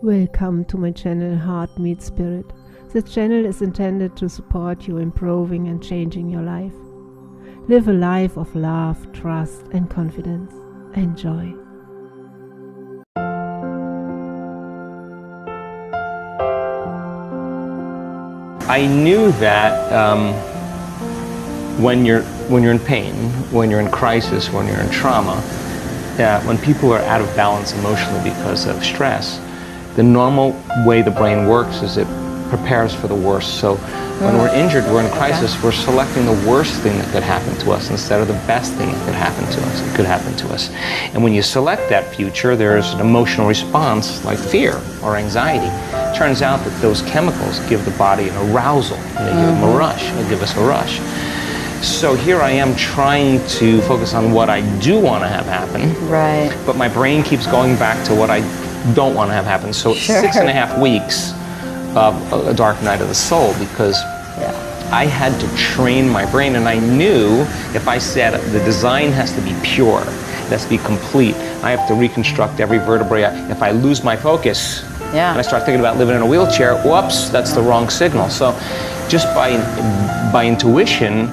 Welcome to my channel Heart Meets Spirit. This channel is intended to support you improving and changing your life. Live a life of love, trust and confidence. Enjoy. I knew that when you're in pain, when you're in crisis, when you're in trauma, that when people are out of balance emotionally because of stress, the normal way the brain works is it prepares for the worst. So when we're injured, we're in crisis, we're selecting the worst thing that could happen to us instead of the best thing that could happen to us. And when you select that future, there's an emotional response like fear or anxiety. Turns out that those chemicals give the body an arousal, and they give them a rush, they give us a rush. So here I am trying to focus on what I do want to have happen, right? But my brain keeps going back to what I don't want to have happen. So it's 6.5 weeks of a dark night of the soul, because I had to train my brain, and I knew if I said the design has to be pure, it has to be complete, I have to reconstruct every vertebrae. If I lose my focus, and I start thinking about living in a wheelchair, whoops, that's the wrong signal. So just by intuition,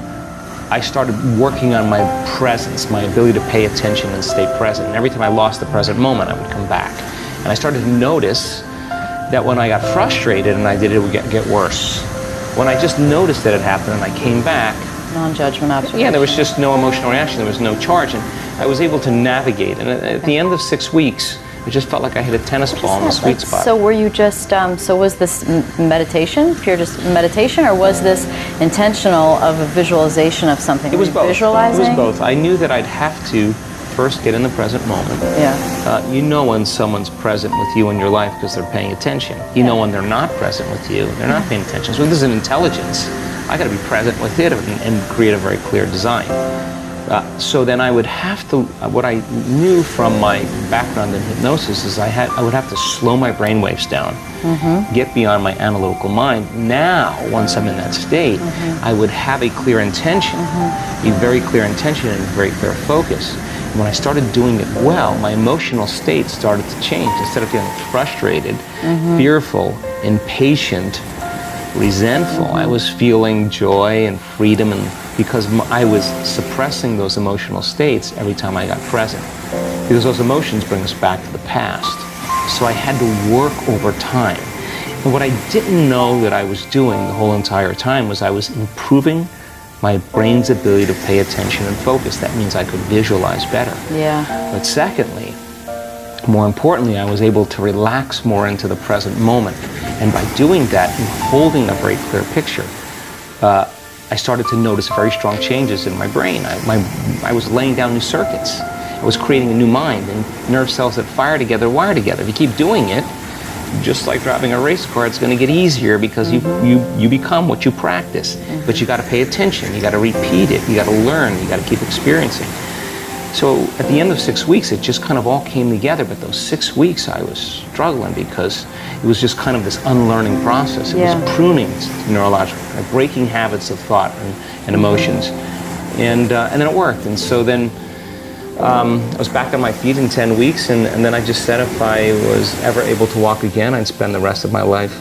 I started working on my presence, my ability to pay attention and stay present. And every time I lost the present moment, I would come back. And I started to notice that when I got frustrated and I did it, would get worse. When I just noticed that it happened and I came back, non-judgment observation. Yeah, there was just no emotional reaction, there was no charge, and I was able to navigate. And at the end of 6 weeks, it just felt like I hit a tennis ball in the sweet spot. So were you just, so was this meditation, pure just meditation, or was this intentional of a visualization of something? It was both. Visualizing? It was both. I knew that I'd have to first get in the present moment. You know when someone's present with you in your life because they're paying attention. You know when they're not present with you, they're not paying attention. So this is an intelligence. I got to be present with it and create a very clear design. So then I would have to, what I knew from my background in hypnosis is I would have to slow my brain waves down, get beyond my analytical mind. Now, once I'm in that state, I would have a clear intention, a very clear intention and a very clear focus. And when I started doing it well, my emotional state started to change. Instead of feeling frustrated, fearful, impatient, resentful, I was feeling joy and freedom, and because I was suppressing those emotional states every time I got present. Because those emotions bring us back to the past. So I had to work over time. And what I didn't know that I was doing the whole entire time was I was improving my brain's ability to pay attention and focus. That means I could visualize better. But secondly, more importantly, I was able to relax more into the present moment. And by doing that and holding a very clear picture, I started to notice very strong changes in my brain. I was laying down new circuits. I was creating a new mind, and nerve cells that fire together wire together. If you keep doing it, just like driving a race car, it's going to get easier because you become what you practice. But you got to pay attention, you got to repeat it, you got to learn, you got to keep experiencing. So at the end of 6 weeks, it just kind of all came together. But those 6 weeks I was struggling because it was just kind of this unlearning process. It was pruning neurological, breaking habits of thought and emotions. And then it worked. And so then I was back on my feet in 10 weeks. And then I just said if I was ever able to walk again, I'd spend the rest of my life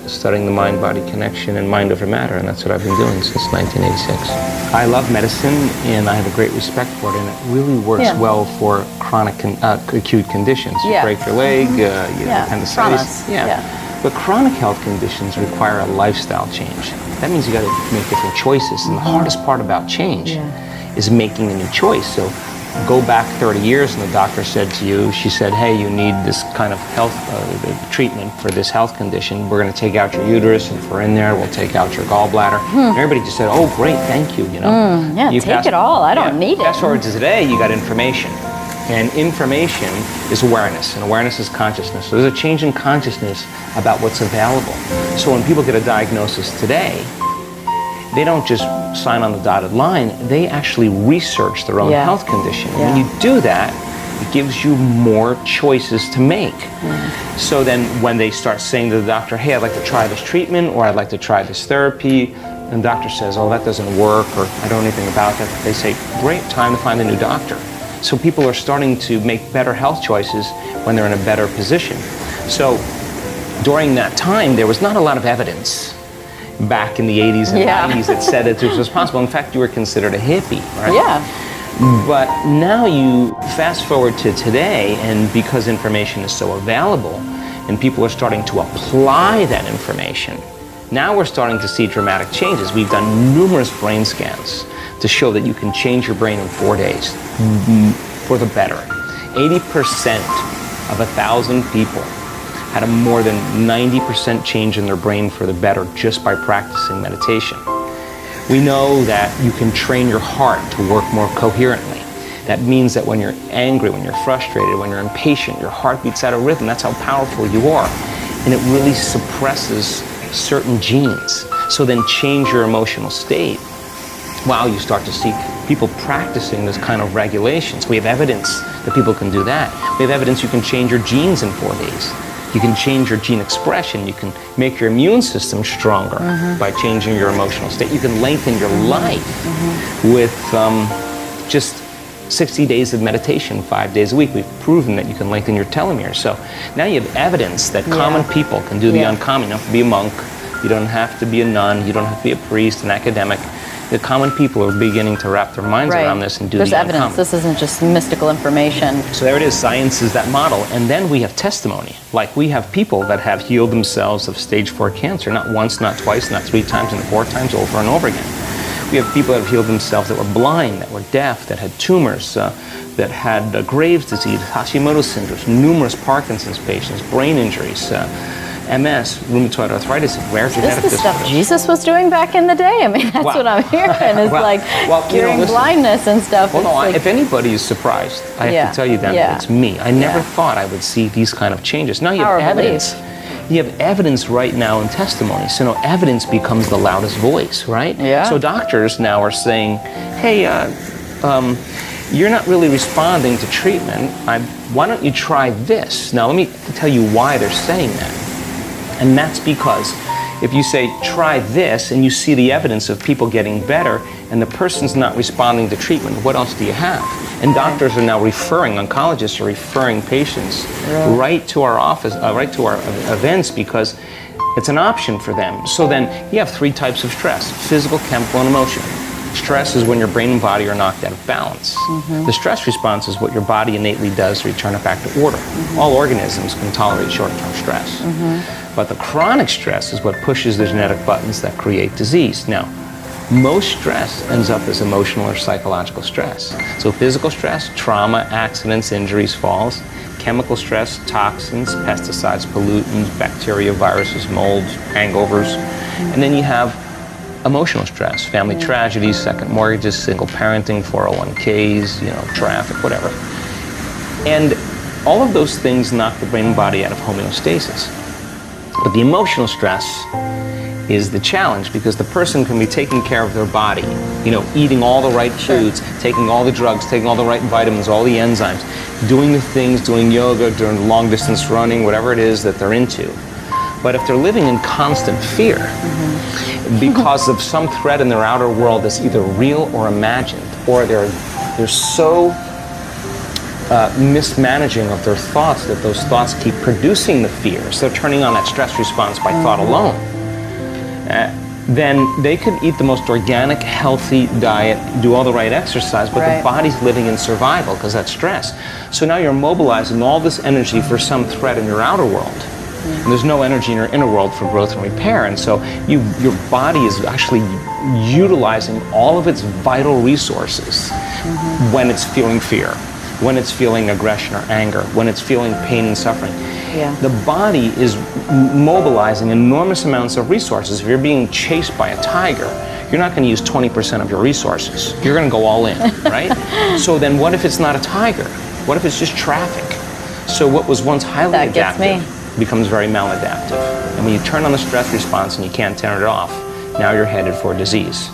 studying the mind-body connection and mind over matter. And that's what I've been doing since 1986. I love medicine, and I have a great respect for it, and it really works well for chronic, acute conditions. You break your leg, you have appendicitis. But chronic health conditions require a lifestyle change. That means you got to make different choices, and the hardest part about change is making a new choice. So go back 30 years and the doctor said to you, she said, hey, you need this kind of health treatment for this health condition. We're going to take out your uterus, and if we're in there, we'll take out your gallbladder. And everybody just said, oh, great, thank you, you know. You take it all, I don't need it. Fast forward to today, you got information. And information is awareness, and awareness is consciousness. So there's a change in consciousness about what's available. So when people get a diagnosis today, they don't just sign on the dotted line, they actually research their own health condition. And when you do that, it gives you more choices to make. So then when they start saying to the doctor, hey, I'd like to try this treatment, or I'd like to try this therapy, and the doctor says, oh, that doesn't work, or I don't know anything about that, they say, great, time to find a new doctor. So people are starting to make better health choices when they're in a better position. So During that time, there was not a lot of evidence back in the 80s and 90s that said that this was possible. In fact, you were considered a hippie, right? Yeah. But now you fast forward to today, and because information is so available and people are starting to apply that information, now we're starting to see dramatic changes. We've done numerous brain scans to show that you can change your brain in 4 days for the better. 80% of 1,000 people had a more than 90% change in their brain for the better just by practicing meditation. We know that you can train your heart to work more coherently. That means that when you're angry, when you're frustrated, when you're impatient, your heart beats out of rhythm. That's how powerful you are. And it really suppresses certain genes. So then change your emotional state. Wow, you start to see people practicing this kind of regulations. We have evidence that people can do that. We have evidence you can change your genes in 4 days. You can change your gene expression. You can make your immune system stronger by changing your emotional state. You can lengthen your life with just 60 days of meditation, 5 days a week. We've proven that you can lengthen your telomeres. So now you have evidence that common people can do the uncommon. You don't have to be a monk. You don't have to be a nun. You don't have to be a priest, an academic. The common people are beginning to wrap their minds around this and do the uncommon. There's evidence. This isn't just mystical information. So there it is. Science is that model. And then we have testimony. Like we have people that have healed themselves of stage 4 cancer, not once, not twice, not 3 times, and 4 times, over and over again. We have people that have healed themselves that were blind, that were deaf, that had tumors, that had Graves' disease, Hashimoto's syndrome, numerous Parkinson's patients, brain injuries, MS, rheumatoid arthritis, rare genetic disorders. This is the stuff Jesus was doing back in the day? I mean, that's what I'm hearing, is curing blindness and stuff. Well, no, if anybody is surprised, I have to tell you that it's me. I never thought I would see these kind of changes. Now you have evidence. You have evidence right now in testimony. So now evidence becomes the loudest voice, right? Yeah. So doctors now are saying, hey, you're not really responding to treatment. Why don't you try this? Now let me tell you why they're saying that. And that's because if you say, try this, and you see the evidence of people getting better, and the person's not responding to treatment, what else do you have? And doctors are now referring, oncologists are referring patients right to our office, right to our events, because it's an option for them. So then you have 3 types of stress: physical, chemical, and emotional. Stress is when your brain and body are knocked out of balance. The stress response is what your body innately does to return it back to order. All organisms can tolerate short-term stress. But the chronic stress is what pushes the genetic buttons that create disease. Now, most stress ends up as emotional or psychological stress. So physical stress, trauma, accidents, injuries, falls. Chemical stress, toxins, pesticides, pollutants, bacteria, viruses, molds, hangovers. And then you have emotional stress, family tragedies, second mortgages, single parenting, 401ks, traffic, whatever. And all of those things knock the brain and body out of homeostasis. But the emotional stress is the challenge, because the person can be taking care of their body, eating all the right foods, taking all the drugs, taking all the right vitamins, all the enzymes, doing the things, doing yoga, doing long distance running, whatever it is that they're into. But if they're living in constant fear because of some threat in their outer world that's either real or imagined, or they're so mismanaging of their thoughts that those thoughts keep producing the fears, they're turning on that stress response by thought alone, then they could eat the most organic, healthy diet, do all the right exercise, but the body's living in survival because that's stress. So now you're mobilizing all this energy for some threat in your outer world. And there's no energy in your inner world for growth and repair. And so your body is actually utilizing all of its vital resources when it's feeling fear, when it's feeling aggression or anger, when it's feeling pain and suffering. The body is mobilizing enormous amounts of resources. If you're being chased by a tiger, you're not going to use 20% of your resources. You're going to go all in, right? So then what if it's not a tiger? What if it's just traffic? So what was once highly adaptive becomes very maladaptive. And when you turn on the stress response and you can't turn it off, now you're headed for disease.